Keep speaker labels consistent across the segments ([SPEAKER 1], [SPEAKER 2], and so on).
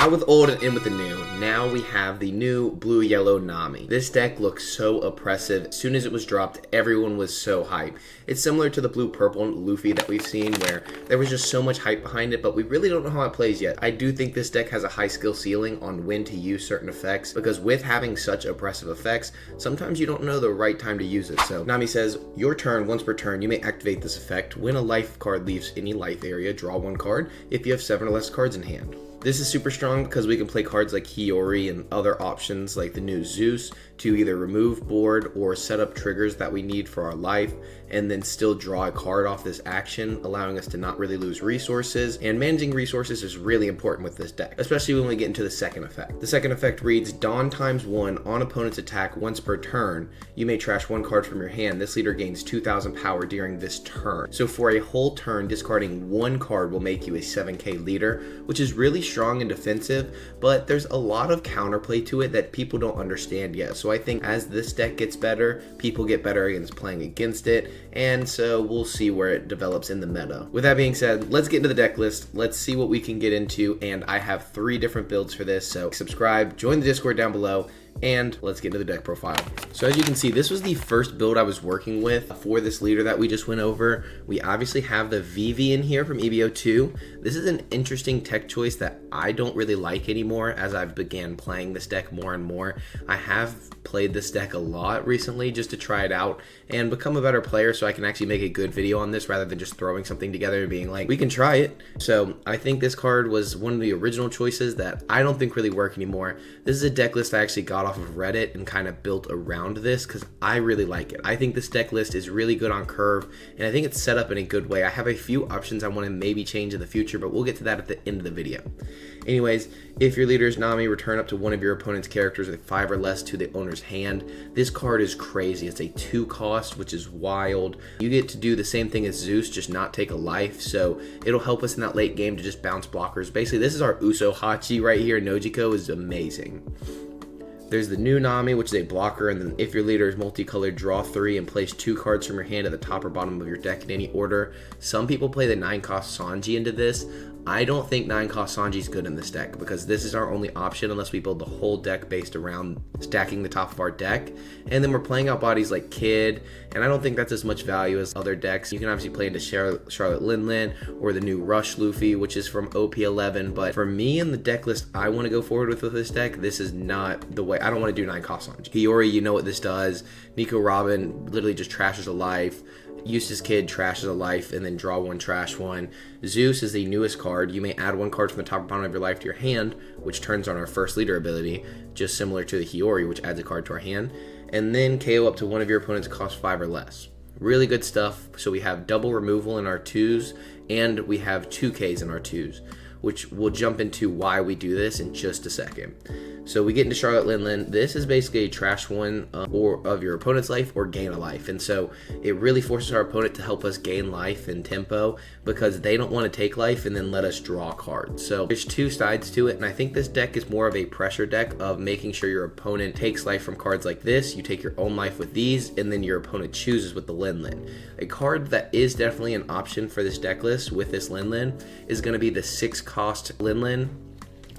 [SPEAKER 1] Out with old and in with the new. Now we have the new blue-yellow Nami. This deck looks so oppressive. As soon as it was dropped, everyone was so hyped. It's similar to the blue-purple Luffy that we've seen where there was just so much hype behind it, but we really don't know how it plays yet. I do think this deck has a high skill ceiling on when to use certain effects, because with having such oppressive effects, sometimes you don't know the right time to use it. So Nami says, your turn, once per turn, you may activate this effect. When a life card leaves any life area, draw one card if you have 7 or less cards in hand. This is super strong because we can play cards like Hiyori and other options like the new Zeus to either remove board or set up triggers that we need for our life, and then still draw a card off this action, allowing us to not really lose resources. And managing resources is really important with this deck, especially when we get into the second effect. The second effect reads, Dawn ×1 on opponent's attack once per turn. You may trash one card from your hand. This leader gains 2,000 power during this turn. So for a whole turn, discarding one card will make you a 7k leader, which is really strong and defensive, but there's a lot of counterplay to it that people don't understand yet. So I think as this deck gets better, people get better against playing against it, and so we'll see where it develops in the meta. With that being said, let's get into the deck list. Let's see what we can get into, and I have 3 different builds for this, so subscribe, join the Discord down below, and let's get into the deck profile. So as you can see, this was the first build I was working with for this leader that we just went over. We obviously have the Vivi in here from EBO2. This is an interesting tech choice that I don't really like anymore as I've began playing this deck more and more. I have played this deck a lot recently just to try it out and become a better player so I can actually make a good video on this rather than just throwing something together and being like, we can try it. So I think this card was one of the original choices that I don't think really work anymore. This is a deck list I actually got off of Reddit and kind of built around this because I really like it. I think this deck list is really good on curve, and I think it's set up in a good way. I have a few options I want to maybe change in the future, but we'll get to that at the end of the video. Anyways, if your leader is Nami, return up to one of your opponent's characters with 5 or less to the owner's hand. This card is crazy. It's a 2 cost, which is wild. You get to do the same thing as Zeus, just not take a life, so it'll help us in that late game to just bounce blockers. Basically, this is our Uso Hachi right here. Nojiko is amazing. There's the new Nami, which is a blocker, and then if your leader is multicolored, draw 3 and place 2 cards from your hand at the top or bottom of your deck in any order. Some people play the 9 cost Sanji into this. I don't think 9 cost Sanji is good in this deck because this is our only option unless we build the whole deck based around stacking the top of our deck. And then we're playing out bodies like Kid, and I don't think that's as much value as other decks. You can obviously play into Charlotte Lin or the new Rush Luffy, which is from OP11. But for me in the deck list I want to go forward with this deck, this is not the way. I don't want to do 9 cost Sanji. Hiyori, you know what this does. Nico Robin literally just trashes a life. Eustace Kid trashes a life and then draw 1, trash 1. Zeus is the newest card. You may add 1 card from the top or bottom of your life to your hand, which turns on our first leader ability, just similar to the Hiyori, which adds a card to our hand. And then KO up to one of your opponents cost 5 or less. Really good stuff. So we have double removal in our 2s, and we have 2Ks in our 2s, which we'll jump into why we do this in just a second. So we get into Charlotte Lin. This is basically a trash 1 of your opponent's life or gain a life. And so it really forces our opponent to help us gain life and tempo because they don't want to take life and then let us draw cards. So there's 2 sides to it, and I think this deck is more of a pressure deck of making sure your opponent takes life from cards like this. You take your own life with these, and then your opponent chooses with the Lin. A card that is definitely an option for this deck list with this Lin is going to be the 6 cost Lin.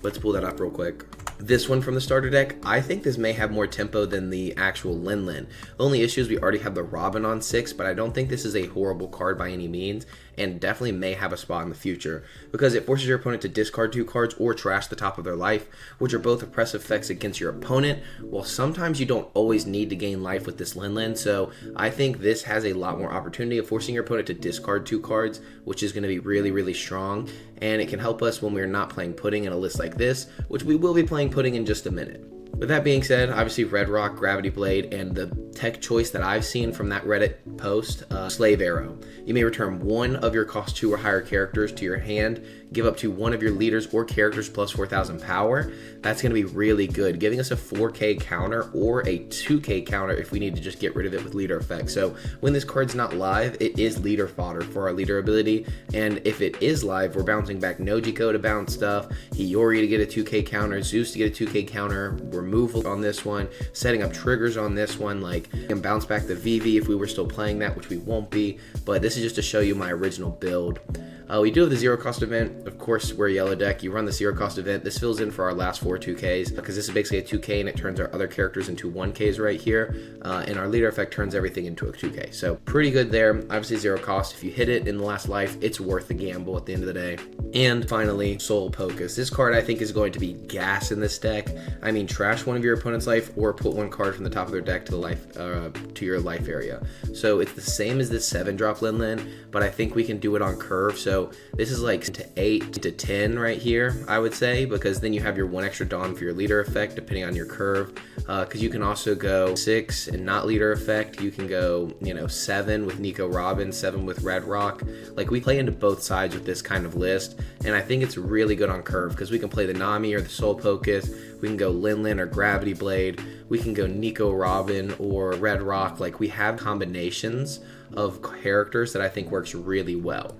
[SPEAKER 1] Let's pull that up real quick. This one from the starter deck, I think this may have more tempo than the actual Lin. The only issue is we already have the Robin on 6, but I don't think this is a horrible card by any means, and definitely may have a spot in the future because it forces your opponent to discard 2 cards or trash the top of their life, which are both oppressive effects against your opponent. Well, sometimes you don't always need to gain life with this Lin, so I think this has a lot more opportunity of forcing your opponent to discard 2 cards, which is going to be really, really strong, and it can help us when we're not playing Pudding in a list like this, which we will be playing Pudding in just a minute. With that being said, obviously Red Rock, Gravity Blade, and the tech choice that I've seen from that Reddit post, Slave Arrow. You may return 1 of your cost 2 or higher characters to your hand, give up to 1 of your leaders or characters plus 4,000 power. That's going to be really good, giving us a 4k counter or a 2k counter if we need to just get rid of it with leader effect. So when this card's not live, it is leader fodder for our leader ability, and if it is live, we're bouncing back Nojiko to bounce stuff, Hiyori to get a 2k counter, Zeus to get a 2k counter, removal on this one, setting up triggers on this one, like you can bounce back the Vivi if we were still playing that, which we won't be, but this is just to show you my original build. We do have the zero cost event. Of course, we're a yellow deck. You run the zero cost event. This fills in for our last 4 2Ks because this is basically a 2K and it turns our other characters into 1Ks right here. And our leader effect turns everything into a 2K. So pretty good there. Obviously zero cost. If you hit it in the last life, it's worth the gamble at the end of the day. And finally, Soul Pocus. This card I think is going to be gas in this deck. I mean, trash one of your opponent's life or put one card from the top of their deck to the life to your life area. So it's the same as this 7-drop Lin, but I think we can do it on curve. So this is like to 8 to 10 right here, I would say, because then you have your 1 extra Dawn for your leader effect depending on your curve. Because you can also go 6 and not leader effect. You can go, 7 with Nico Robin, 7 with Red Rock. Like, we play into both sides with this kind of list, and I think it's really good on curve because we can play the Nami or the Soul Pocus. We can go Lin or Gravity Blade. We can go Nico Robin or Red Rock. Like, we have combinations of characters that I think works really well.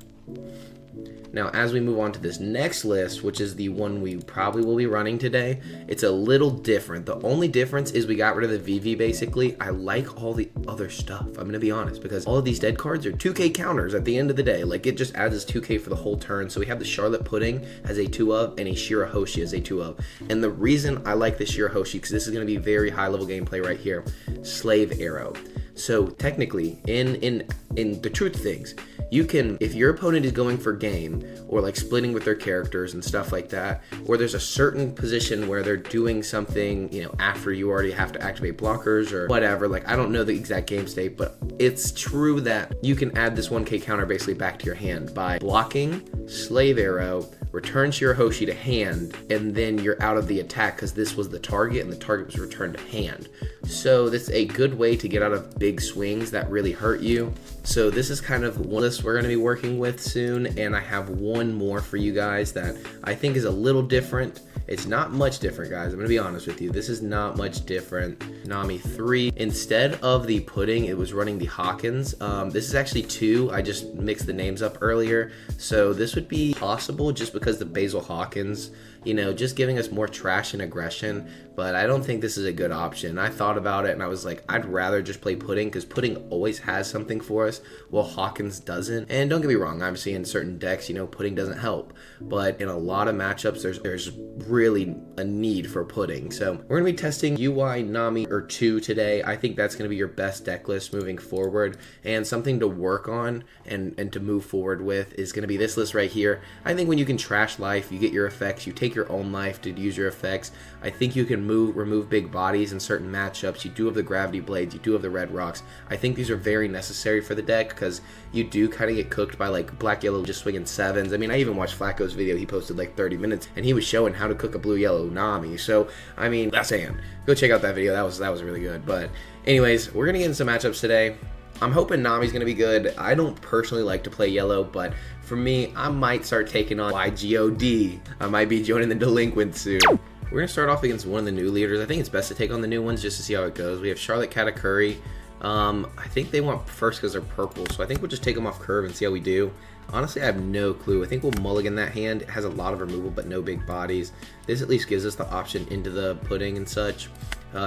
[SPEAKER 1] Now, as we move on to this next list, which is the one we probably will be running today, it's a little different. The only difference is we got rid of the VV, basically. I like all the other stuff, I'm going to be honest, because all of these dead cards are 2K counters at the end of the day. Like, it just adds us 2K for the whole turn. So we have the Charlotte Pudding as a 2-of and a Shirahoshi as a 2-of. And the reason I like the Shirahoshi, because this is going to be very high-level gameplay right here, Slave Arrow. So technically, in the truth of things, you can, if your opponent is going for game or like splitting with their characters and stuff like that, or there's a certain position where they're doing something, after you already have to activate blockers or whatever, like I don't know the exact game state, but it's true that you can add this 1K counter basically back to your hand by blocking, Slave Arrow, return Shirahoshi to hand, and then you're out of the attack because this was the target and the target was returned to hand. So this is a good way to get out of big swings that really hurt you. So this is kind of one list we're going to be working with soon, and I have one more for you guys that I think is a little different. It's not much different, guys. I'm going to be honest with you. This is not much different. Nami 3. Instead of the pudding, it was running the Hawkins. This is actually 2. I just mixed the names up earlier. So this would be possible just because the Basil Hawkins, just giving us more trash and aggression. But I don't think this is a good option. I thought about it and I was like, I'd rather just play pudding because pudding always has something for us while Hawkins doesn't. And don't get me wrong, obviously in certain decks, pudding doesn't help. But in a lot of matchups, there's really a need for pudding. So we're going to be testing UI Nami or 2 today. I think that's going to be your best deck list moving forward. And something to work on and to move forward with is going to be this list right here. I think when you can trash life, you get your effects, you take your own life to use your effects. I think you can remove big bodies in certain matchups. You do have the Gravity Blades, you do have the Red Rocks. I think these are very necessary for the deck because you do kind of get cooked by like black yellow just swinging 7s. I mean, I even watched Flacco's video. He posted like 30 minutes and he was showing how to cook a blue yellow Nami. So I mean, that's saying, go check out that video. That was really good. But anyways, we're gonna get into some matchups today. I'm hoping Nami's going to be good. I don't personally like to play yellow, but for me, I might start taking on YGOD. I might be joining the delinquents soon. We're going to start off against one of the new leaders. I think it's best to take on the new ones just to see how it goes. We have Charlotte Katakuri. I think they want first because they're purple, so I think we'll just take them off curve and see how we do. Honestly, I have no clue. I think we'll mulligan that hand. It has a lot of removal, but no big bodies. This at least gives us the option into the pudding and such.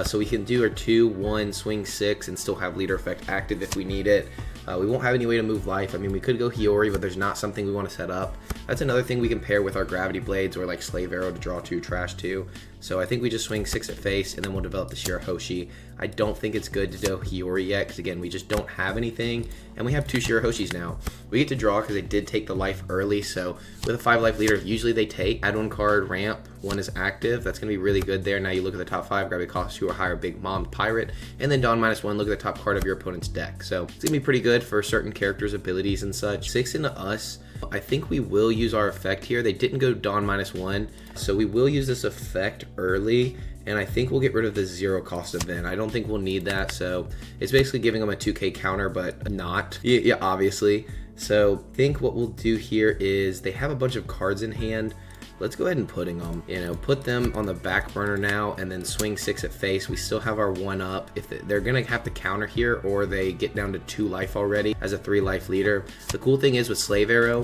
[SPEAKER 1] So we can do our 2-1 swing 6 and still have leader effect active if we need it. We won't have any way to move life. I mean, we could go Hiyori, but there's not something we want to set up. That's another thing we can pair with our Gravity Blades or like Slave Arrow to draw 2, trash 2. So I think we just swing 6 at face and then we'll develop the Shirahoshi. I don't think it's good to do Hiyori yet because again, we just don't have anything. And we have 2 Shirahoshis now. We get to draw because they did take the life early. So with a 5 life leader, usually they take. Add 1 card, ramp, 1 is active. That's going to be really good there. Now you look at the top 5, gravity cost 2 or higher, Big Mom, Pirate. And then Dawn -1, look at the top card of your opponent's deck. So it's going to be pretty good for certain characters' abilities and such. 6 into us. I think we will use our effect here. They didn't go Dawn -1, so we will use this effect early, and I think we'll get rid of the 0 cost event. I don't think we'll need that, so it's basically giving them a 2K counter, but not. Yeah, obviously. So I think what we'll do here is they have a bunch of cards in hand. let's go ahead and pudding them. You know, put them on the back burner now and then swing 6 at face. We still have our 1 up. If they're gonna have to counter here, or they get down to 2 life already as a 3 life leader. The cool thing is with Slave Arrow,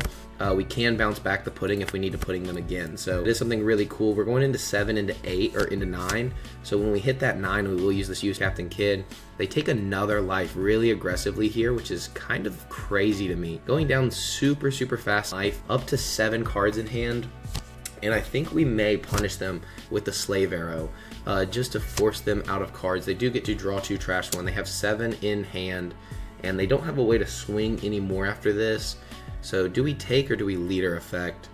[SPEAKER 1] we can bounce back the pudding if we need to pudding them again. So it is something really cool. We're going into 7, into 8, or into 9. So when we hit that 9, we will use this Use Captain Kid. They take another life really aggressively here, which is kind of crazy to me. Going down super fast life, up to 7 cards in hand. And I think we may punish them with the Slave Arrow, just to force them out of cards. They do get to draw 2, trash 1. They have 7 in hand, and they don't have a way to swing anymore after this. So do we take or do we leader effect?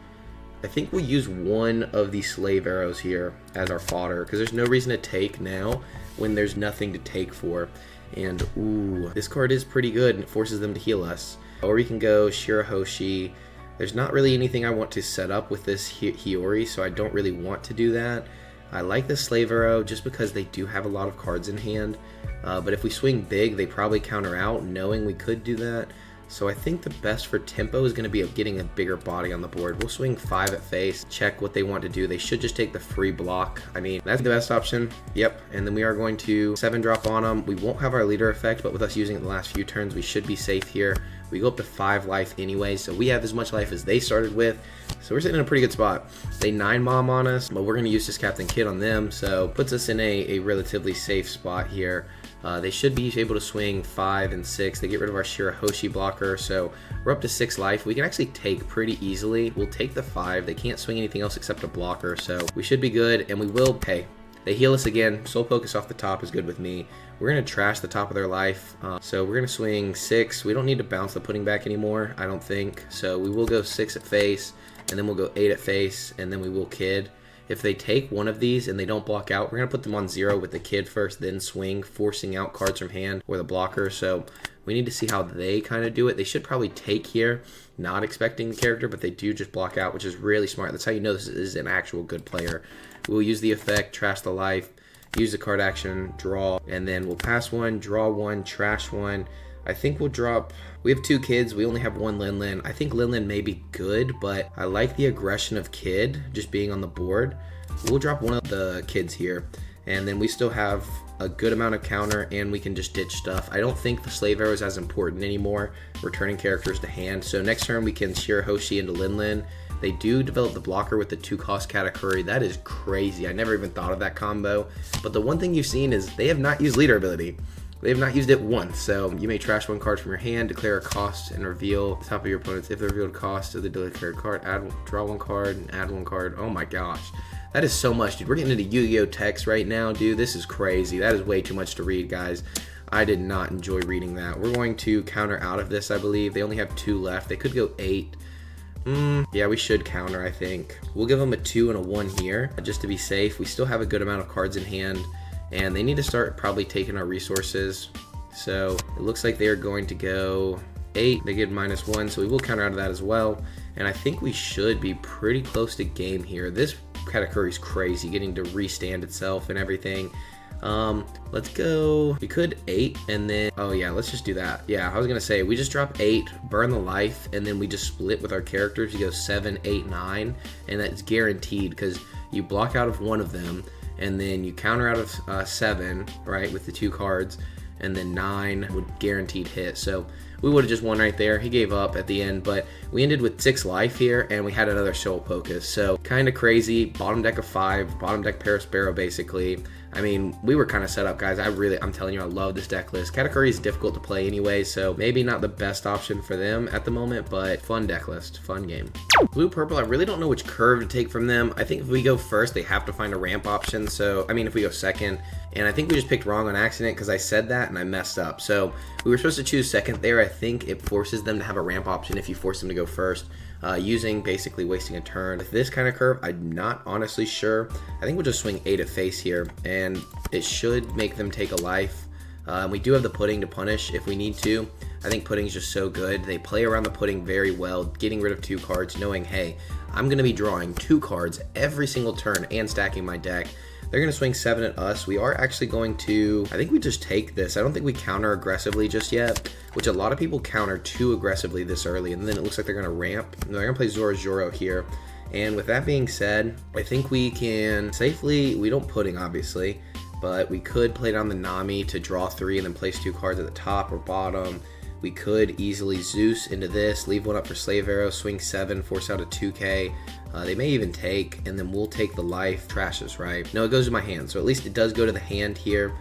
[SPEAKER 1] I think we'll use one of these Slave Arrows here as our fodder, because there's no reason to take now when there's nothing to take for. And ooh, this card is pretty good and it forces them to heal us. Or we can go Shirahoshi. There's not really anything I want to set up with this Hiyori, so I don't really want to do that. I like the Slave Arrow just because they do have a lot of cards in hand. But if we swing big, they probably counter out, knowing we could do that. So I think the best for tempo is going to be getting a bigger body on the board. We'll swing 5 at face, check what they want to do. They should just take the free block. I mean, that's the best option. Yep, and then we are going to 7 drop on them. We won't have our leader effect, but with us using it the last few turns, we should be safe here. We go up to 5 life anyway, so we have as much life as they started with. So we're sitting in a pretty good spot. They 9 bomb on us, but we're going to use this Captain Kid on them, so puts us in a relatively safe spot here. They should be able to swing 5 and 6. They get rid of our Shirahoshi blocker, so we're up to 6 life. We can actually take pretty easily. We'll take the 5. They can't swing anything else except a blocker, so we should be good, and we will pay. They heal us again. Soul Focus off the top is good with me. We're going to trash the top of their life, so we're going to swing 6. We don't need to bounce the pudding back anymore, I don't think, so we will go 6 at face, and then we'll go 8 at face, and then we will Kid. If they take one of these and they don't block out, we're going to put them on 0 with the Kid first, then swing, forcing out cards from hand or the blocker. So we need to see how they kind of do it. They should probably take here, not expecting the character, but they do just block out, which is really smart. That's how you know this is an actual good player. We'll use the effect, trash the life, use the card action, draw, and then we'll pass 1, draw 1, trash 1. I think we'll drop... We have 2 kids. We only have 1 Lin Lin. I think Lin Lin may be good, but I like the aggression of Kid just being on the board. We'll drop one of the kids here, and then we still have a good amount of counter, and we can just ditch stuff. I don't think the Slave Arrow is as important anymore, returning characters to hand. So next turn we can Shirahoshi into Lin Lin. They do develop the blocker with the 2-cost Katakuri. That is crazy. I never even thought of that combo. But the one thing you've seen is they have not used leader ability. They have not used it once, so you may trash 1 card from your hand, declare a cost, and reveal the top of your opponent's if the revealed cost of the declared card. Draw 1 card and add 1 card. Oh my gosh. That is so much, dude. We're getting into Yu-Gi-Oh! Text right now, dude. This is crazy. That is way too much to read, guys. I did not enjoy reading that. We're going to counter out of this, I believe. They only have 2 left. They could go 8. Yeah, we should counter, I think. We'll give them a 2 and a 1 here, just to be safe. We still have a good amount of cards in hand, and they need to start probably taking our resources. So it looks like they are going to go 8. They get -1, so we will counter out of that as well. And I think we should be pretty close to game here. This Katakuri's crazy, getting to restand itself and everything. Let's go, we could 8 and then, oh yeah, let's just do that. Yeah, I was gonna say, we just drop 8, burn the life, and then we just split with our characters. You go 7, 8, 9, and that's guaranteed because you block out of one of them, and then you counter out of 7, right, with the 2 cards, and then 9 would guaranteed hit. So we would have just won right there. He gave up at the end, but we ended with 6 life here, and we had another Soul Focus. So kind of crazy. Bottom deck of 5, bottom deck Paris Sparrow, basically. I mean, we were kind of set up, guys. I'm telling you, I love this deck list. Katakuri is difficult to play anyway, so maybe not the best option for them at the moment, but fun deck list, fun game. Blue Purple, I really don't know which curve to take from them. I think if we go first, they have to find a ramp option. So, I mean, if we go second, and I think we just picked wrong on accident because I said that and I messed up. So we were supposed to choose second there. I think it forces them to have a ramp option if you force them to go first, using basically wasting a turn. With this kind of curve, I'm not honestly sure. I think we'll just swing 8 at face here, and it should make them take a life. We do have the pudding to punish if we need to. I think pudding is just so good. They play around the pudding very well, getting rid of 2 cards, knowing, hey, I'm going to be drawing 2 cards every single turn and stacking my deck. They're going to swing 7 at us. We are actually going to, I think we just take this. I don't think we counter aggressively just yet, which a lot of people counter too aggressively this early, and then it looks like they're going to ramp. They're going to play Zoro here, And with that being said, I think we can safely, we don't pudding obviously, but we could play down the Nami to draw 3 and then place 2 cards at the top or bottom. We could easily Zeus into this, leave 1 up for Slave Arrow, swing 7, force out a 2K. They may even take, and then we'll take the life. Trashes, right? No, it goes to my hand, so at least it does go to the hand here.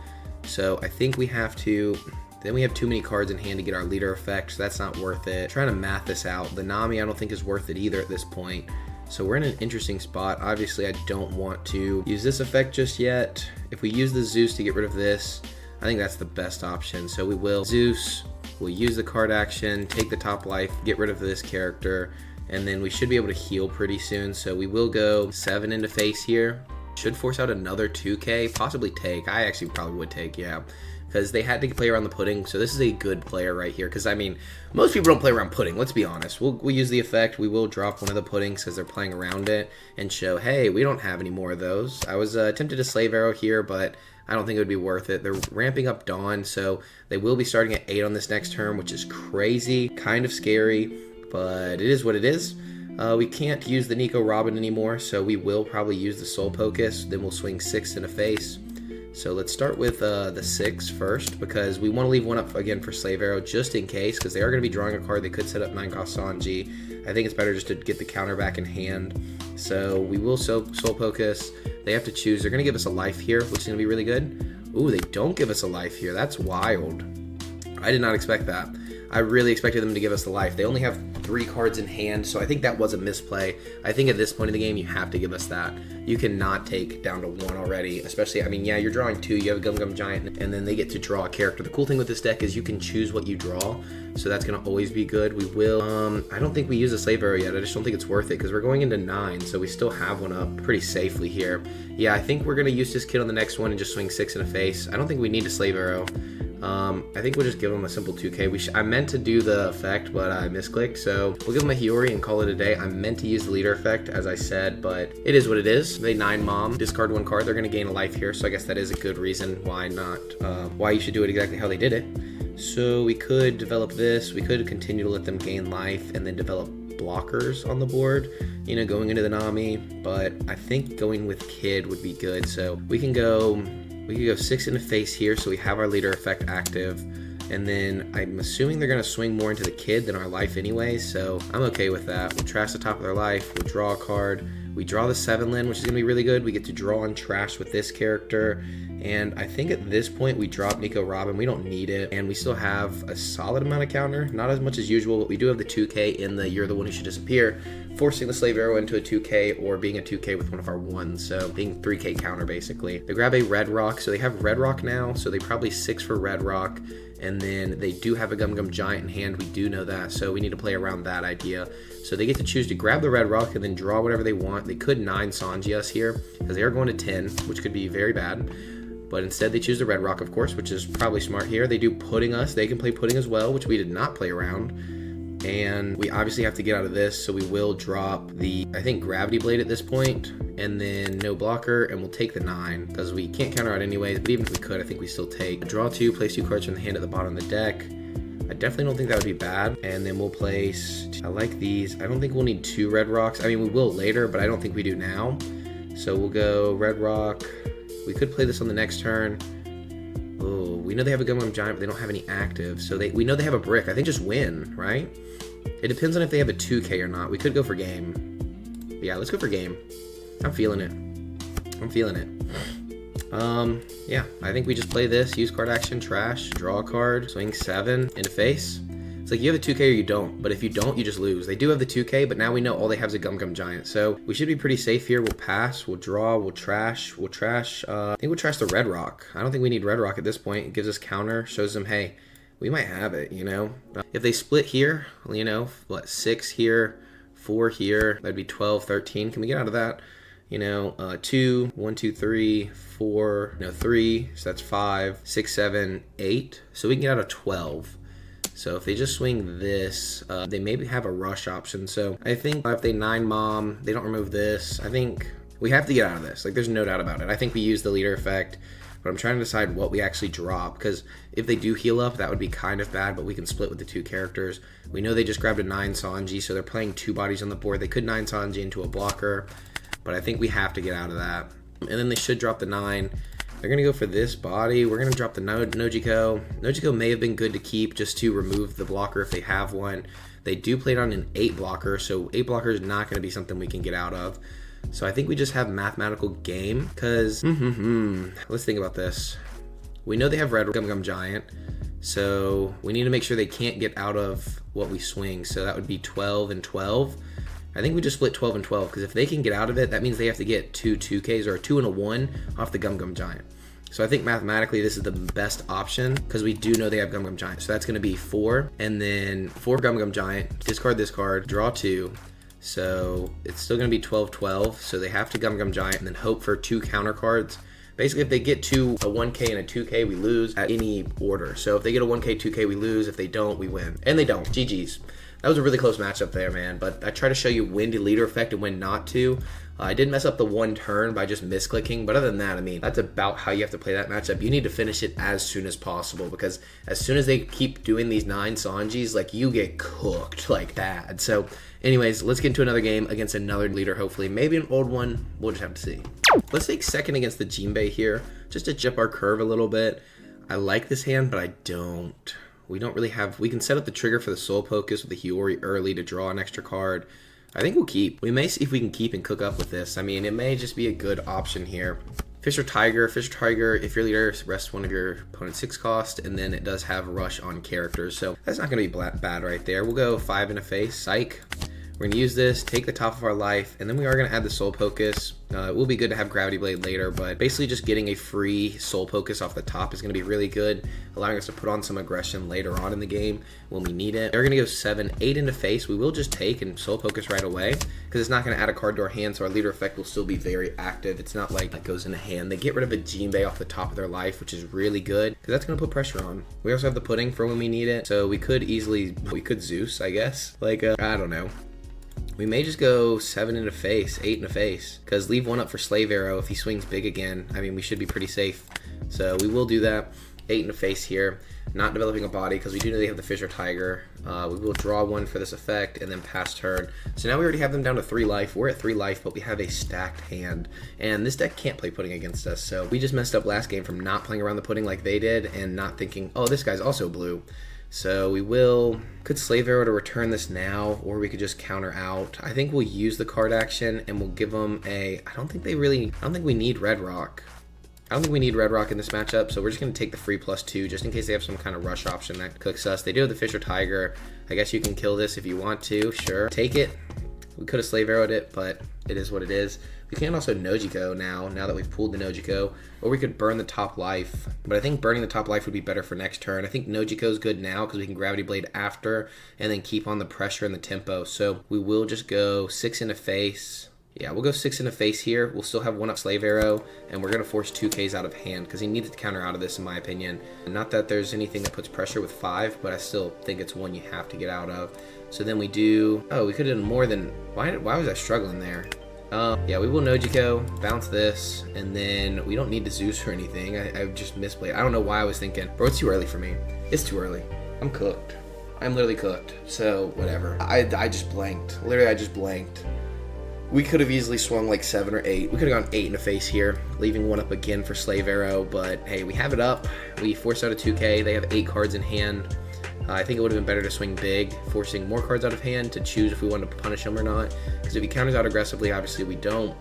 [SPEAKER 1] So I think we have to, then we have too many cards in hand to get our leader effect, so that's not worth it. Trying to math this out. The Nami I don't think is worth it either at this point. So we're in an interesting spot. Obviously I don't want to use this effect just yet. If we use the Zeus to get rid of this, I think that's the best option. So we will Zeus, we'll use the card action, take the top life, get rid of this character, and then we should be able to heal pretty soon. So we will go 7 into face here. Should force out another 2K, possibly take. I actually probably would take, yeah, because they had to play around the pudding. So this is a good player right here, because I mean, most people don't play around pudding, let's be honest. We'll use the effect. We will drop one of the puddings because they're playing around it and show, hey, we don't have any more of those. I was tempted to Slave Arrow here, but I don't think it would be worth it. They're ramping up Dawn, so they will be starting at 8 on this next turn, which is crazy, kind of scary, but it is what it is. We can't use the Nico Robin anymore, so we will probably use the Soul Pocus. Then we'll swing 6 in a face. So let's start with the 6 first, because we want to leave 1 up again for Slave Arrow just in case, because they are going to be drawing a card. They could set up 9-cost Sanji. I think it's better just to get the counter back in hand. So we will Soul Pocus. They have to choose. They're going to give us a life here, which is going to be really good. Ooh, they don't give us a life here. That's wild. I did not expect that. I really expected them to give us the life. They only have 3 cards in hand, so I think that was a misplay. I think at this point in the game, you have to give us that. You cannot take down to 1 already, especially, I mean, yeah, you're drawing 2, you have a Gum Gum Giant, and then they get to draw a character. The cool thing with this deck is you can choose what you draw, so that's going to always be good. We will, I don't think we use a Slave Arrow yet. I just don't think it's worth it, because we're going into 9, so we still have 1 up pretty safely here. Yeah, I think we're going to use this kid on the next one and just swing 6 in a face. I don't think we need a Slave Arrow. I think we'll just give him a simple 2K. I meant to do the effect, but I misclicked, so we'll give him a Hiyori and call it a day. I meant to use the leader effect, as I said, but it is what it is. They 9 mom, discard 1 card. They're going to gain a life here, so I guess that is a good reason why not, why you should do it exactly how they did it. So we could develop this. We could continue to let them gain life and then develop blockers on the board, you know, going into the Nami, but I think going with Kid would be good. So we can go 6 in the face here, so we have our leader effect active, and then I'm assuming they're going to swing more into the Kid than our life anyway, so I'm okay with that. We'll trash the top of their life, we'll draw a card, we draw the 7-lin, which is going to be really good. We get to draw and trash with this character, and I think at this point we drop Nico Robin. We don't need it, and we still have a solid amount of counter, not as much as usual, but we do have the 2K in the You're the One Who Should Disappear, forcing the Slave Arrow into a 2K or being a 2K with one of our 1s, so being 3K counter basically. They grab a Red Rock, so they have Red Rock now, so they probably 6 for Red Rock, and then they do have a Gum Gum Giant in hand. We do know that, so we need to play around that idea. So they get to choose to grab the Red Rock and then draw whatever they want. They could 9 Sanji us here, because they are going to 10, which could be very bad. But instead they choose the Red Rock, of course, which is probably smart here. They do pudding us. They can play pudding as well, which we did not play around. And we obviously have to get out of this, so we will drop the, I think, Gravity Blade at this point, and then no blocker, and we'll take the 9, because we can't counter out anyways, but even if we could, I think we still take. Draw 2, place 2 cards from the hand at the bottom of the deck. I definitely don't think that would be bad, and then we'll place, I like these. I don't think we'll need 2 Red Rocks. I mean, we will later, but I don't think we do now. So we'll go Red Rock. We could play this on the next turn. Oh, we know they have a Gum Gum Giant, but they don't have any active. So we know they have a Brick. I think just win, right? It depends on if they have a 2K or not. We could go for game. Yeah, let's go for game. I'm feeling it. I'm feeling it. Yeah, I think we just play this, use card action, trash, draw a card, swing 7 into face. It's like you have a 2K or you don't, but if you don't, you just lose. They do have the 2K, but now we know all they have is a Gum Gum Giant. So we should be pretty safe here. We'll pass, we'll draw, we'll trash. I think we'll trash the Red Rock. I don't think we need Red Rock at this point. It gives us counter, shows them, hey, we might have it, you know? If they split here, you know, what, 6 here, 4 here, that'd be 12, 13. Can we get out of that? You know, 2, 1, 2, 3, 4, no, 3, so that's 5, 6, 7, 8. So we can get out of 12. So if they just swing this, they maybe have a rush option. So I think if they 9 mom, they don't remove this. I think we have to get out of this. Like, there's no doubt about it. I think we use the leader effect. but I'm trying to decide what we actually drop, because if they do heal up, that would be kind of bad, but we can split with the 2 characters. We know they just grabbed a 9 Sanji, so they're playing 2 bodies on the board. They could 9 Sanji into a blocker, but I think we have to get out of that. And then they should drop the 9. They're going to go for this body. We're going to drop the Nojiko. Nojiko may have been good to keep just to remove the blocker if they have one. They do play it on an 8 blocker, so 8 blocker is not going to be something we can get out of. So I think we just have mathematical game, because let's think about this. We know they have Red Gum Giant, so we need to make sure they can't get out of what we swing. So that would be 12 and 12. I think we just split 12 and 12, because if they can get out of it, that means they have to get 2 2Ks or a 2 and a 1 off the Gum Giant. So I think mathematically this is the best option, because we do know they have Gum Giant. So that's going to be 4, and then 4 Gum Giant, discard this card, draw 2. So it's still going to be 12-12. So they have to Gum Giant and then hope for 2 counter cards. Basically, if they get to a 1K and a 2K, we lose at any order. So if they get a 1K, 2K, we lose. If they don't, we win. And they don't. GG's. That was a really close matchup there, man. But I try to show you when to leader effect and when not to. I did mess up the 1 turn by just misclicking, but other than that, I mean, that's about how you have to play that matchup. You need to finish it as soon as possible, because as soon as they keep doing these 9 Sanjis, like, you get cooked like bad. So anyways, let's get into another game against another leader, hopefully. Maybe an old one. We'll just have to see. Let's take second against the Jinbe here, just to jump our curve a little bit. I like this hand, but I don't. We don't really have... We can set up the trigger for the Soul Focus with the Hiyori early to draw an extra card. I think we'll keep. We may see if we can keep and cook up with this. I mean, it may just be a good option here. Fisher Tiger, if your leader rests one of your opponent's 6 cost, and then it does have Rush on characters. So that's not going to be bad right there. We'll go 5 in a face. Psych. We're going to use this, take the top of our life, and then we are going to add the Soul Focus. It will be good to have Gravity Blade later, but basically just getting a free Soul Focus off the top is going to be really good, allowing us to put on some aggression later on in the game when we need it. They're going to go 7, 8 into face. We will just take and Soul Focus right away, because it's not going to add a card to our hand, so our leader effect will still be very active. It's not like that goes in a hand. They get rid of a Jinbe off the top of their life, which is really good, because that's going to put pressure on. We also have the pudding for when we need it, so we could Zeus, I guess. Like, I don't know. We may just go 7 in a face, 8 in a face, because leave 1 up for Slave Arrow if he swings big again. I mean, we should be pretty safe. So we will do that. 8 in a face here. Not developing a body, because we do know they have the Fisher Tiger. We will draw 1 for this effect and then pass turn. So now we already have them down to 3 life. We're at 3 life, but we have a stacked hand. And this deck can't play pudding against us. So we just messed up last game from not playing around the pudding like they did and not thinking, oh, this guy's also blue. So we could Slave Arrow to return this now, or we could just counter out. I think we'll use the card action and we'll give them I don't think we need Red Rock. I don't think we need Red Rock in this matchup, so we're just going to take the free +2 just in case they have some kind of rush option that cooks us. They do have the Fisher Tiger. I guess you can kill this if you want to, sure. Take it. We could have Slave Arrowed it, but it is what it is. We can also Nojiko now that we've pulled the Nojiko, or we could burn the top life. But I think burning the top life would be better for next turn. I think Nojiko's good now because we can Gravity Blade after and then keep on the pressure and the tempo. So we will just go 6 in a face. Yeah, we'll go 6 in a face here. We'll still have 1 up Slave Arrow, and we're going to force 2Ks out of hand because he needed to counter out of this, in my opinion. Not that there's anything that puts pressure with 5, but I still think it's one you have to get out of. So then we do... Oh, we could have done more than... Why was I struggling there? Yeah, we will Nojiko, bounce this, and then we don't need to Zeus or anything. I just misplayed. I don't know why I was thinking, bro, it's too early for me. It's too early. I'm cooked. I'm literally cooked. So, whatever. I just blanked. Literally, I just blanked. We could have easily swung like 7 or 8. We could have gone 8 in a face here, leaving 1 up again for Slave Arrow, but hey, we have it up. We forced out a 2K. They have 8 cards in hand. I think it would have been better to swing big, forcing more cards out of hand to choose if we wanted to punish him or not. Because if he counters out aggressively, obviously we don't.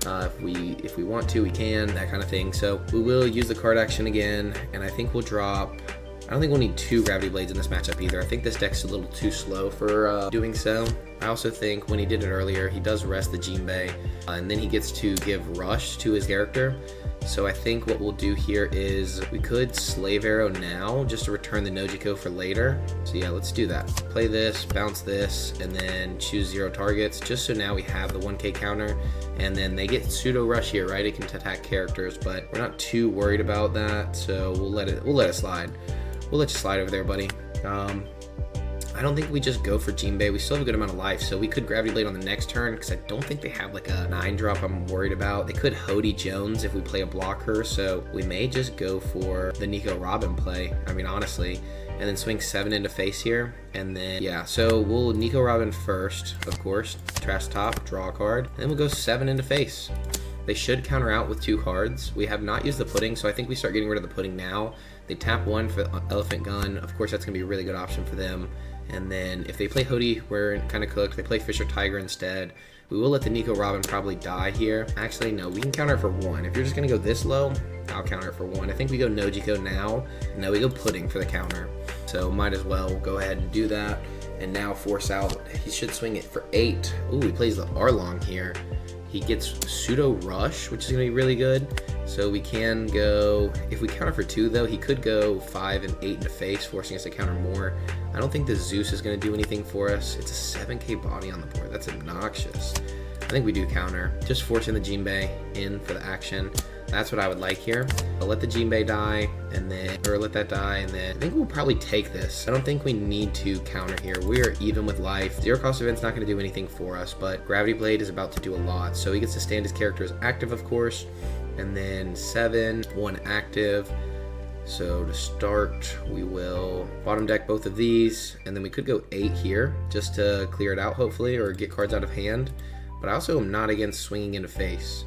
[SPEAKER 1] If we want to, we can, that kind of thing. So we will use the card action again, and I think we'll drop... I don't think we'll need 2 Gravity Blades in this matchup either. I think this deck's a little too slow for doing so. I also think when he did it earlier, he does rest the Jinbe, and then he gets to give Rush to his character. So I think what we'll do here is we could Slave Arrow now just to return the Nojiko for later. So yeah, let's do that. Play this, bounce this, and then choose 0 targets, just so now we have the 1K counter. And then they get pseudo rush here, right? It can attack characters, but we're not too worried about that, so we'll let it slide. We'll let you slide over there, buddy. I don't think we just go for Jinbe. We still have a good amount of life, so we could Gravity Blade on the next turn, because I don't think they have like a 9-drop I'm worried about. They could Hody Jones if we play a blocker, so we may just go for the Nico Robin play, I mean, honestly, and then swing 7 into face here, and then, yeah, so we'll Nico Robin first, of course, trash top, draw a card, and then we'll go 7 into face. They should counter out with 2 cards. We have not used the pudding, so I think we start getting rid of the pudding now. They tap 1 for Elephant Gun. Of course, that's going to be a really good option for them. And then if they play Hody, we're kind of cooked. They play Fisher Tiger instead. We will let the Nico Robin probably die here. Actually, no, we can counter it for 1. If you're just going to go this low, I'll counter it for 1. I think we go Nojiko now. No, we go pudding for the counter. So might as well go ahead and do that. And now force out. He should swing it for 8. Ooh, he plays the Arlong here. He gets Pseudo Rush, which is going to be really good. So we can go, if we counter for 2 though, he could go 5 and 8 into face, forcing us to counter more. I don't think the Zeus is going to do anything for us. It's a 7k body on the board. That's obnoxious. I think we do counter. Just forcing the Jinbe in for the action. That's what I would like here. I'll let the Jinbe die, and then, or let that die, and then I think we'll probably take this. I don't think we need to counter here. We are even with life. Zero cost event's not going to do anything for us, but Gravity Blade is about to do a lot. So he gets to stand his character as active, of course, and then 7, 1 active. So to start, we will bottom deck both of these, and then we could go 8 here just to clear it out, hopefully, or get cards out of hand. But I also am not against swinging into face.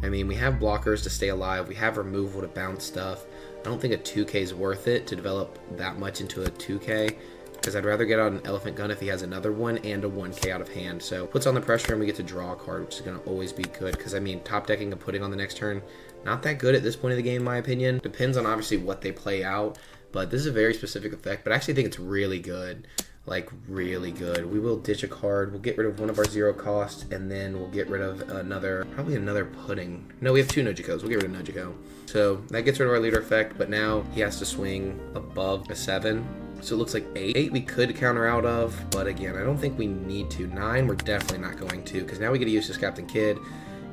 [SPEAKER 1] I mean, we have blockers to stay alive. We have removal to bounce stuff. I don't think a 2k is worth it to develop that much into a 2k, because I'd rather get out an Elephant Gun if he has another one and a 1k out of hand. So puts on the pressure and we get to draw a card, which is going to always be good, because I mean, top decking and putting on the next turn, not that good at this point of the game in my opinion. Depends on obviously what they play out, but this is a very specific effect, but I actually think it's really good. Like really good. We will ditch a card. We'll get rid of one of our 0 cost, and then we'll get rid of another, probably another pudding. No, we have 2 Nojikos. We'll get rid of Nojiko. So that gets rid of our leader effect, but now he has to swing above a 7. So it looks like 8. 8 we could counter out of, but again, I don't think we need to. 9 we're definitely not going to, because now we get to use this Captain Kid,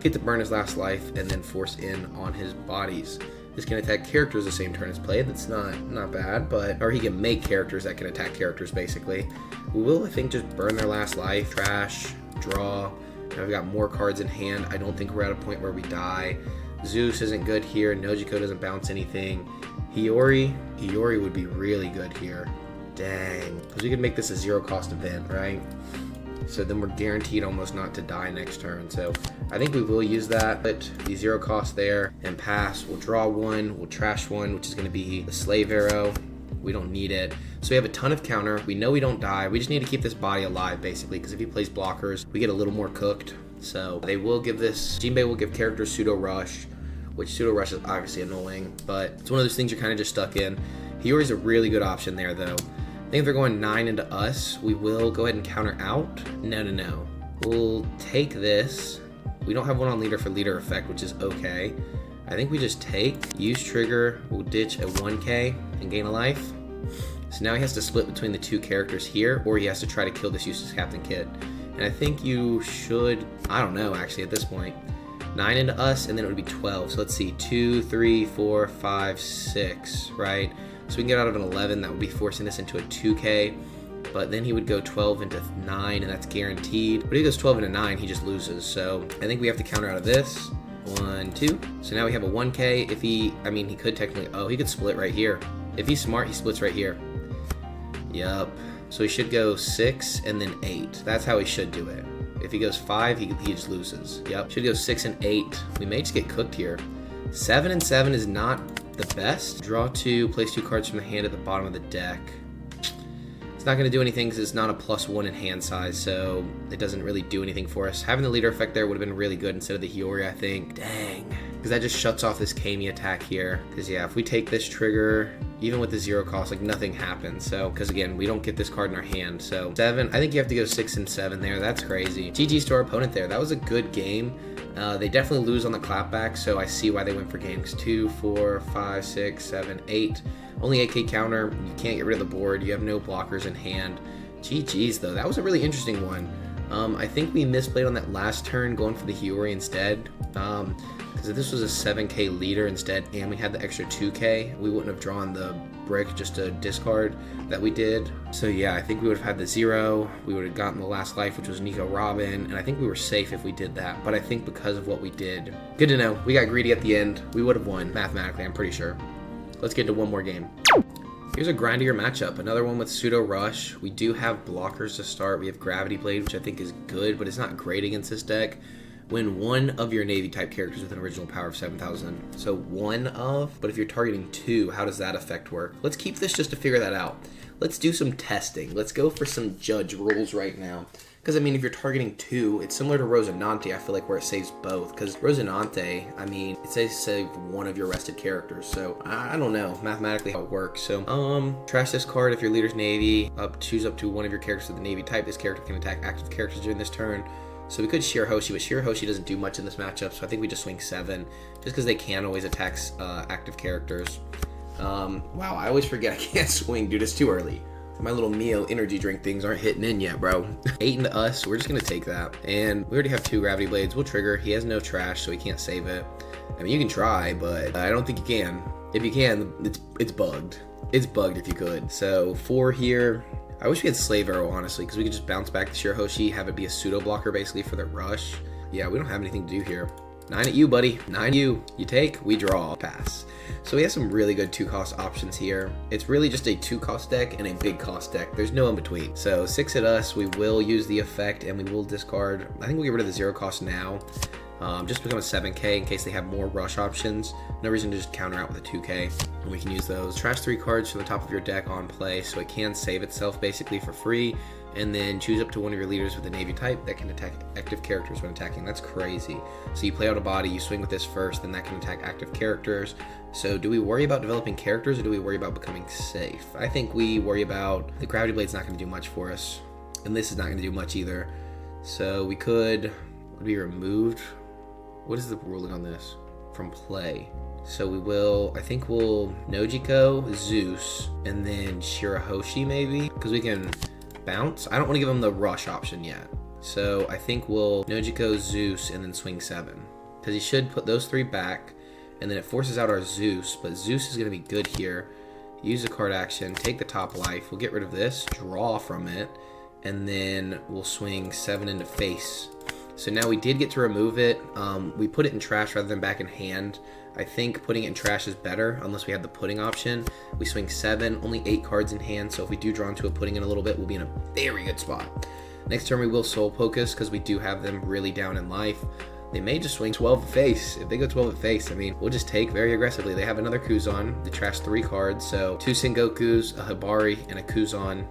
[SPEAKER 1] get to burn his last life, and then force in on his bodies. This can attack characters the same turn as played. That's not bad, but, or he can make characters that can attack characters, basically. We will, I think, just burn their last life, trash, draw. Now we've got more cards in hand. I don't think we're at a point where we die. Zeus isn't good here. Nojiko doesn't bounce anything. Hiyori would be really good here. Dang. Because we could make this a 0 cost event, right? So then we're guaranteed almost not to die next turn. So I think we will use that, but the 0 cost there and pass. We'll draw 1, we'll trash 1, which is going to be the Slave Arrow. We don't need it. So we have a ton of counter. We know we don't die. We just need to keep this body alive, basically, because if he plays blockers, we get a little more cooked. So they will give this, Jinbe will give characters Pseudo Rush, which Pseudo Rush is obviously annoying, but it's one of those things you're kind of just stuck in. Hiyori's a really good option there, though. I think if they're going 9 into us, we will go ahead and counter out. No. We'll take this. We don't have one on leader for leader effect, which is okay. I think we just take, use trigger, we'll ditch a 1k and gain a life. So now he has to split between the 2 characters here, or he has to try to kill this useless Captain Kid. And I think you should, I don't know actually at this point. 9 into us, and then it would be 12. So let's see, 2, 3, 4, 5, 6, right? So we can get out of an 11, that would be forcing us into a 2k, but then he would go 12 into 9, and that's guaranteed. But if he goes 12 into 9, he just loses. So I think we have to counter out of this. 1, 2. So now we have a 1k. If he, I mean, he could technically, oh, he could split right here. If he's smart, he splits right here. Yup. So he should go 6 and then 8. That's how he should do it. If he goes 5, he just loses. Yep. Should go 6 and 8. We may just get cooked here. 7 and 7 is not the best. Draw 2, place 2 cards from the hand at the bottom of the deck. It's not going to do anything because it's not a +1 in hand size, so it doesn't really do anything for us. Having the leader effect there would have been really good instead of the Hiyori, I think. Dang. Because that just shuts off this Kami attack here. Because yeah, if we take this trigger, even with the 0 cost, like nothing happens. So, because again, we don't get this card in our hand. So 7, I think you have to go 6 and 7 there. That's crazy. GG's to our opponent there. That was a good game. They definitely lose on the clapback, so I see why they went for games. 2, 4, 5, 6, 7, 8. Only 8k counter. You can't get rid of the board. You have no blockers in hand. GG's though. That was a really interesting one. I think we misplayed on that last turn, going for the Hiyori instead. Because if this was a 7k leader instead and we had the extra 2k, we wouldn't have drawn the brick just a discard that we did. So yeah, I think we would have had the 0, we would have gotten the last life, which was Nico Robin, and I think we were safe if we did that. But I think because of what we did, good to know, we got greedy at the end, we would have won mathematically, I'm pretty sure. Let's get into one more game. Here's a grindier matchup, another one with Pseudo Rush. We do have blockers to start. We have Gravity Blade, which I think is good, but it's not great against this deck. When one of your Navy type characters with an original power of 7,000. So one of, but if you're targeting 2, how does that effect work? Let's keep this just to figure that out. Let's do some testing. Let's go for some judge rules right now. Because, I mean, if you're targeting 2, it's similar to Rosinante, I feel like, where it saves both. Because Rosinante, I mean, it says save one of your rested characters. So, I don't know mathematically how it works. So, trash this card if your leader's Navy. Choose up to one of your characters of the Navy type. This character can attack active characters during this turn. So we could Shirahoshi, but Shirahoshi doesn't do much in this matchup. So I think we just swing 7. Just because they can always attack active characters. Wow, I always forget I can't swing, dude. It's too early. My little Mio energy drink things aren't hitting in yet, bro. 8 into us, we're just gonna take that. And we already have 2 Gravity Blades. We'll trigger. He has no trash, so he can't save it. I mean, you can try, but I don't think you can. If you can, it's bugged. It's bugged if you could. So 4 here. I wish we had Slave Arrow, honestly, because we could just bounce back the Shirahoshi, have it be a pseudo blocker basically for the rush. Yeah, we don't have anything to do here. 9 at you, buddy. 9 at you. You take, we draw, pass. So we have some really good 2-cost options here. It's really just a 2-cost deck and a big cost deck. There's no in between. So 6 at us, we will use the effect and we will discard. I think we'll get rid of the 0 cost now. Just become a 7k in case they have more rush options. No reason to just counter out with a 2k, and we can use those. Trash 3 cards from the top of your deck on play, so it can save itself basically for free, and then choose up to one of your leaders with a Navy type that can attack active characters when attacking. That's crazy. So you play out a body, you swing with this first, then that can attack active characters. So do we worry about developing characters, or do we worry about becoming safe? I think we worry about the Gravity Blade's not going to do much for us, and this is not going to do much either. So we could be removed. What is the ruling on this? From play. So we will, I think we'll Nojiko, Zeus, and then Shirahoshi maybe, because we can bounce. I don't want to give him the rush option yet. So I think we'll Nojiko, Zeus, and then swing 7. Because he should put those 3 back, and then it forces out our Zeus, but Zeus is going to be good here. Use a card action, take the top life, we'll get rid of this, draw from it, and then we'll swing 7 into face. So now we did get to remove it. We put it in trash rather than back in hand. I think putting it in trash is better unless we have the pudding option. We swing 7, only 8 cards in hand, so if we do draw into a pudding in a little bit, we'll be in a very good spot. Next turn we will Soul Focus because we do have them really down in life. They may just swing 12 at face. If they go 12 at face, I mean, we'll just take very aggressively. They have another Kuzan. They trash 3 cards, so 2 Sengokus, a Hibari, and a Kuzan.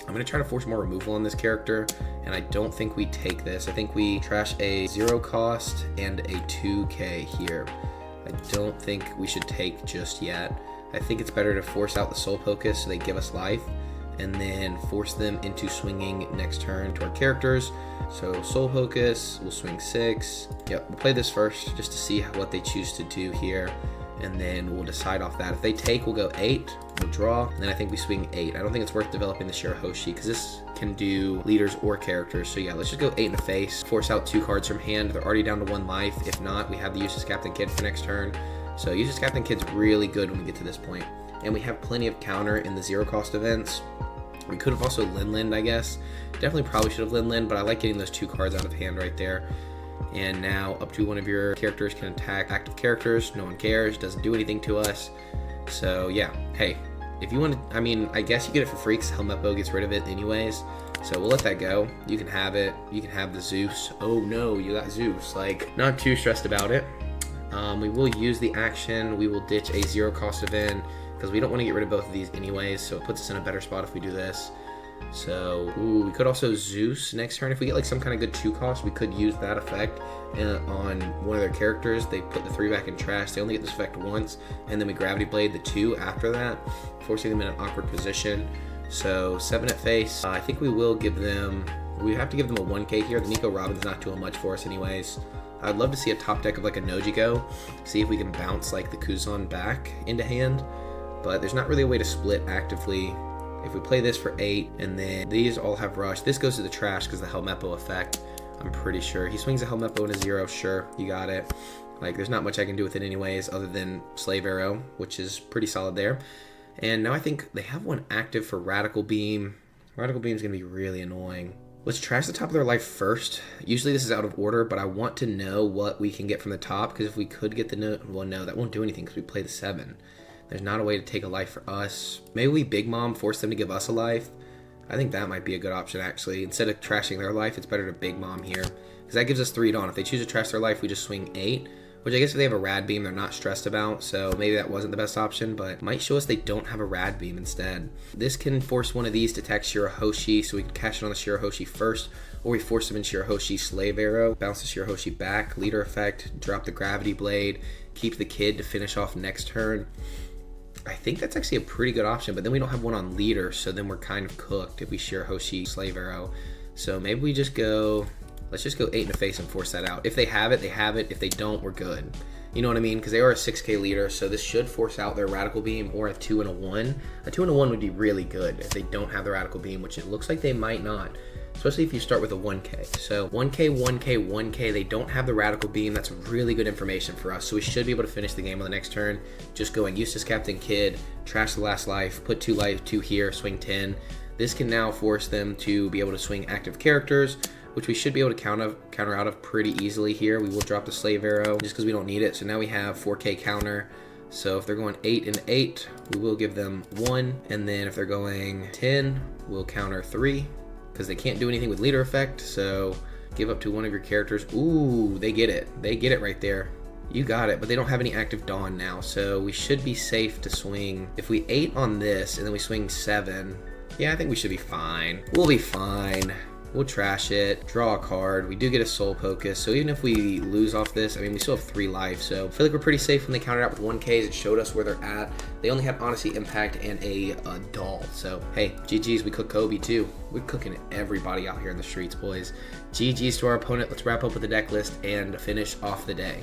[SPEAKER 1] I'm going to try to force more removal on this character, and I don't think we take this. I think we trash a 0 cost and a 2k here. I don't think we should take just yet. I think it's better to force out the Soul Focus so they give us life, and then force them into swinging next turn to our characters. So Soul Focus, we'll swing 6. Yep, we'll play this first just to see what they choose to do here, and then we'll decide off that. If they take, we'll go 8. We'll draw, and then I think we swing 8. I don't think it's worth developing the Shirahoshi because this can do leaders or characters. So yeah, let's just go 8 in the face. Force out 2 cards from hand. They're already down to 1 life. If not, we have the Useless Captain Kid for next turn. So Useless Captain Kid's really good when we get to this point. And we have plenty of counter in the 0 cost events. We could have also Lin-Lin, I guess. Definitely probably should have Lin-Lin, but I like getting those 2 cards out of hand right there. And now up to one of your characters can attack active characters. No one cares, doesn't do anything to us. So yeah, hey, if you want to, I mean, I guess you get it for free because Helmeppo gets rid of it anyways. So we'll let that go. You can have it. You can have the Zeus. Oh no, you got Zeus. Like, not too stressed about it. We will use the action. We will ditch a 0 cost event because we don't want to get rid of both of these anyways. So it puts us in a better spot if we do this. So, ooh, we could also Zeus next turn. If we get like some kind of good 2 cost, we could use that effect on one of their characters. They put the 3 back in trash. They only get this effect once, and then we Gravity Blade the 2 after that, forcing them in an awkward position. So 7 at face. I think we will give them, we have to give them a 1k here. The Nico Robin's not doing much for us anyways. I'd love to see a top deck of like a Nojiko, see if we can bounce like the Kuzan back into hand, but there's not really a way to split actively. If we play this for 8, and then these all have rush, this goes to the trash because the Helmeppo effect, I'm pretty sure. He swings a Helmeppo and a 0, sure, you got it. Like, there's not much I can do with it anyways other than Slave Arrow, which is pretty solid there. And now I think they have one active for Radical Beam. Radical Beam is going to be really annoying. Let's trash the top of their life first. Usually this is out of order, but I want to know what we can get from the top, because if we could get the no, that won't do anything because we play the 7. There's not a way to take a life for us. Maybe we Big Mom, force them to give us a life. I think that might be a good option, actually. Instead of trashing their life, it's better to Big Mom here, because that gives us 3 Dawn. If they choose to trash their life, we just swing 8, which I guess if they have a Rad Beam, they're not stressed about, so maybe that wasn't the best option, but might show us they don't have a Rad Beam instead. This can force one of these to attack Shirahoshi, so we can cash it on the Shirahoshi first, or we force them in Shirahoshi Slave Arrow, bounce the Shirahoshi back, leader effect, drop the Gravity Blade, keep the kid to finish off next turn. I think that's actually a pretty good option, but then we don't have one on leader, so then we're kind of cooked if we Shirahoshi Slave Arrow. So maybe we just go... Let's just go 8 in the face and force that out. If they have it, they have it. If they don't, we're good. You know what I mean? Because they are a 6k leader, so this should force out their Radical Beam or a 2 and a 1. A 2 and a 1 would be really good if they don't have the Radical Beam, which it looks like they might not. Especially if you start with a 1k. So 1k, 1k, 1k, they don't have the Radical Beam. That's really good information for us. So we should be able to finish the game on the next turn. Just going Eustace Captain Kidd, trash the last life, put 2 life, 2 here, swing 10. This can now force them to be able to swing active characters, which we should be able to counter out of pretty easily here. We will drop the Slave Arrow just because we don't need it. So now we have 4k counter. So if they're going 8 and 8, we will give them 1. And then if they're going 10, we'll counter 3 because they can't do anything with leader effect. So give up to one of your characters. Ooh, they get it. They get it right there. You got it, but they don't have any active Dawn now. So we should be safe to swing. If we 8 on this and then we swing 7, yeah, I think we should be fine. We'll be fine. We'll trash it, draw a card. We do get a Soul Focus, so even if we lose off this, I mean, we still have 3 life, so I feel like we're pretty safe when they countered out with 1Ks. It showed us where they're at. They only have Honesty, Impact, and a doll, so hey, GG's, we cook Koby too. We're cooking everybody out here in the streets, boys. GG's to our opponent. Let's wrap up with the deck list and finish off the day.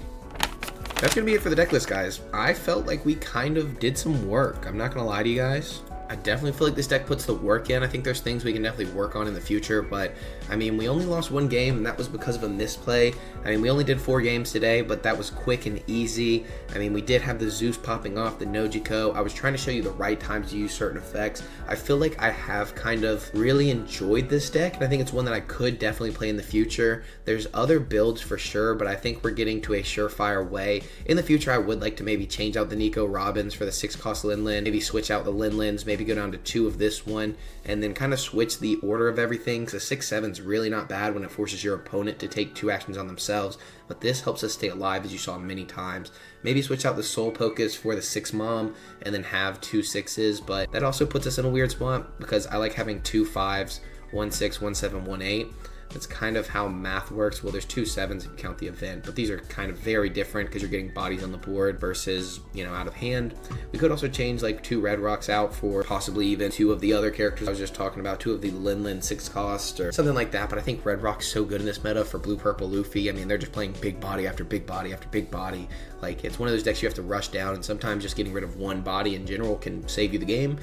[SPEAKER 1] That's gonna be it for the deck list, guys. I felt like we kind of did some work. I'm not gonna lie to you guys. I definitely feel like this deck puts the work in. I think there's things we can definitely work on in the future, but I mean, we only lost 1 game, and that was because of a misplay. I mean, we only did 4 games today, but that was quick and easy. I mean, we did have the Zeus popping off, the Nojiko. I was trying to show you the right times to use certain effects. I feel like I have kind of really enjoyed this deck, and I think it's one that I could definitely play in the future. There's other builds for sure, but I think we're getting to a surefire way. In the future, I would like to maybe change out the Nico Robins for the 6-cost Linlin, maybe switch out the Linlins, maybe go down to 2 of this one, and then kind of switch the order of everything, because a 6-7 is really not bad when it forces your opponent to take 2 actions on themselves, but this helps us stay alive, as you saw many times. Maybe switch out the Soul Focus for the 6 Mom, and then have 2 6s, but that also puts us in a weird spot, because I like having 2 5s, 1 6, 1 7, 1 8. That's kind of how math works. Well, there's 2 7s if you count the event, but these are kind of very different because you're getting bodies on the board versus, you know, out of hand. We could also change like 2 Red Rocks out for possibly even 2 of the other characters I was just talking about, 2 of the Linlin 6-cost or something like that, but I think Red Rock's so good in this meta for blue-purple Luffy. I mean, they're just playing big body after big body after big body. Like, it's one of those decks you have to rush down, and sometimes just getting rid of 1 body in general can save you the game.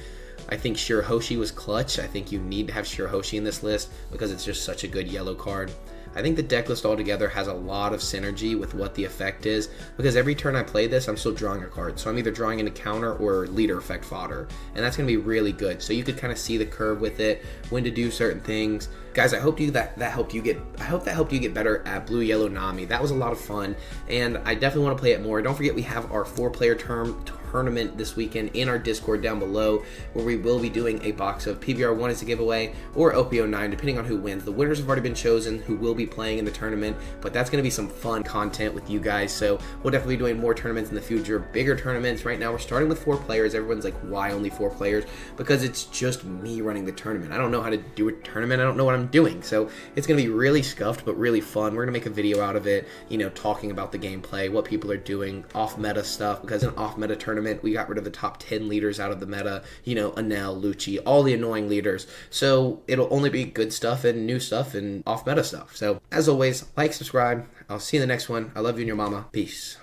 [SPEAKER 1] I think Shirahoshi was clutch. I think you need to have Shirahoshi in this list because it's just such a good yellow card. I think the deck list altogether has a lot of synergy with what the effect is, because every turn I play this, I'm still drawing a card. So I'm either drawing into counter or leader effect fodder, and that's going to be really good. So you could kind of see the curve with it, when to do certain things. Guys, I hope that helped you get better at Blue Yellow Nami. That was a lot of fun, and I definitely want to play it more. Don't forget we have our 4-player tournament this weekend in our Discord down below, where we will be doing a box of PBR1 as a giveaway, or OP09, depending on who wins. The winners have already been chosen, who will be playing in the tournament, but that's going to be some fun content with you guys, so we'll definitely be doing more tournaments in the future, bigger tournaments. Right now we're starting with 4 players. Everyone's like, why only 4 players? Because it's just me running the tournament. I don't know how to do a tournament. I don't know what I'm doing, so it's going to be really scuffed, but really fun. We're going to make a video out of it, you know, talking about the gameplay, what people are doing, off-meta stuff, because in an off-meta tournament, we got rid of the top 10 leaders out of the meta, you know, Enel, Lucci, all the annoying leaders. So it'll only be good stuff and new stuff and off-meta stuff. So as always, like, subscribe. I'll see you in the next one. I love you and your mama. Peace.